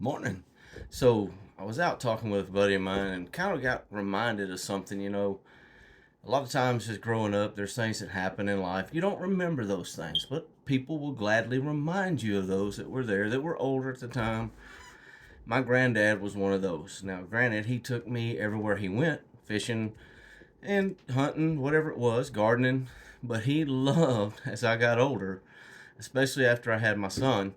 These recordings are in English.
Morning. So I was out talking with a buddy of mine and kind of got reminded of something. A lot of times just growing up, there's things that happen in life. You don't remember those things, but people will gladly remind you of those that were there, that were older at the time. My granddad was one of those. Now, granted, he took me everywhere he went, fishing and hunting, whatever it was, gardening. But he loved, as I got older, especially after I had my son,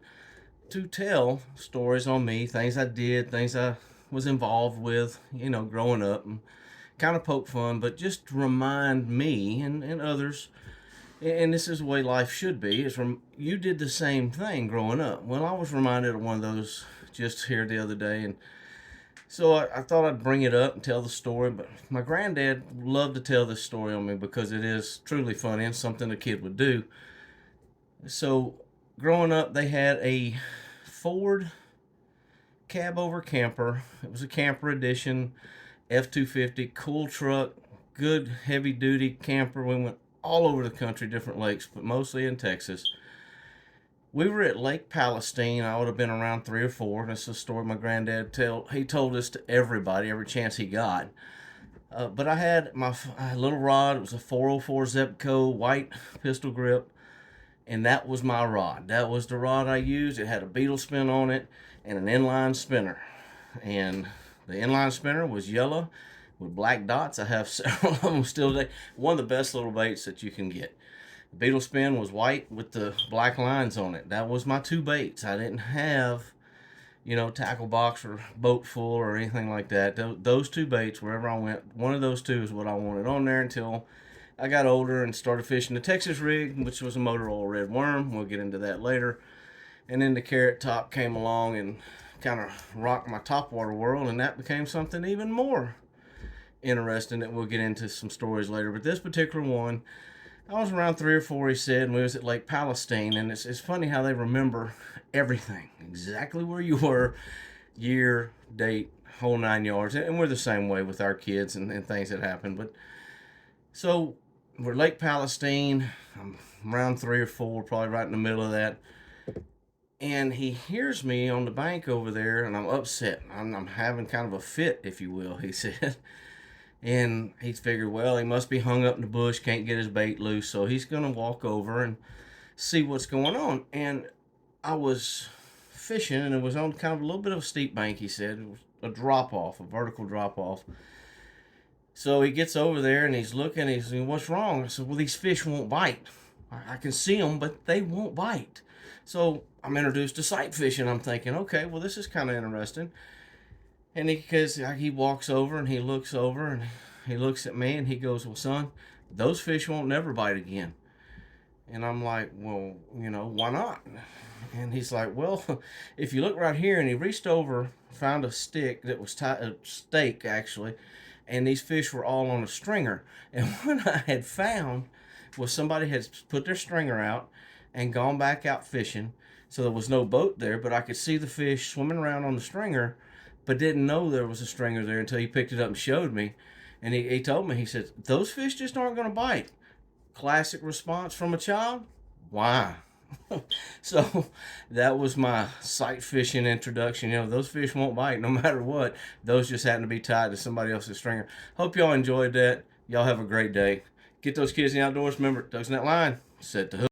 to tell stories on me, things I did, things I was involved with, growing up, and kind of poke fun, but just to remind me and others, and this is the way life should be, is from you did the same thing growing up. Well, I was reminded of one of those just here the other day, and so I thought I'd bring it up and tell the story, but my granddad loved to tell this story on me because it is truly funny and something a kid would do. So, growing up, they had a Ford cab over camper. It was a camper edition, F-250, cool truck, good heavy duty camper. We went all over the country, different lakes, but mostly in Texas. We were at Lake Palestine. I would have been around 3 or 4. This is a story my granddad he told us to everybody every chance he got. But I had my little rod. It was a 404 Zebco white pistol grip, and that was my rod. That was the rod I used. It had a beetle spin on it and an inline spinner. And the inline spinner was yellow with black dots. I have several of them still today. One of the best little baits that you can get. The beetle spin was white with the black lines on it. That was my two baits. I didn't have, tackle box or boat full or anything like that. Those two baits, wherever I went, one of those two is what I wanted on there until I got older and started fishing the Texas rig, which was a motor oil red worm. We'll get into that later. And then the Carrot Top came along and kind of rocked my topwater world, and that became something even more interesting that we'll get into some stories later. But this particular one, I was around 3 or 4, he said, and we was at Lake Palestine, and it's funny how they remember everything, exactly where you were, year, date, whole 9 yards, and we're the same way with our kids and things that happen. But so we're Lake Palestine. I'm around 3 or 4, probably right in the middle of that. And he hears me on the bank over there, and I'm upset. I'm having kind of a fit, if you will, he said. And he figured, well, he must be hung up in the bush, can't get his bait loose, so he's going to walk over and see what's going on. And I was fishing, and it was on kind of a little bit of a steep bank, he said. It was a drop-off, a vertical drop-off. So he gets over there and he's looking. He's saying, "What's wrong?" I said, "Well, these fish won't bite. I can see them, but they won't bite." So I'm introduced to sight fishing. I'm thinking, okay, well, this is kind of interesting. And because he walks over and he looks over and he looks at me and he goes, "Well, son, those fish won't never bite again." And I'm like, "Well, why not?" And he's like, "Well, if you look right here," and he reached over, found a stick that was tied, a stake actually, and these fish were all on a stringer. And what I had found was somebody had put their stringer out and gone back out fishing. So there was no boat there, but I could see the fish swimming around on the stringer, but didn't know there was a stringer there until he picked it up and showed me. And he told me, he said, "Those fish just aren't going to bite." Classic response from a child. Why? So that was my sight fishing introduction. Those fish won't bite no matter what. Those just happen to be tied to somebody else's stringer. Hope y'all enjoyed that. Y'all have a great day. Get those kids in the outdoors. Remember, tugs in that line. Set the hook.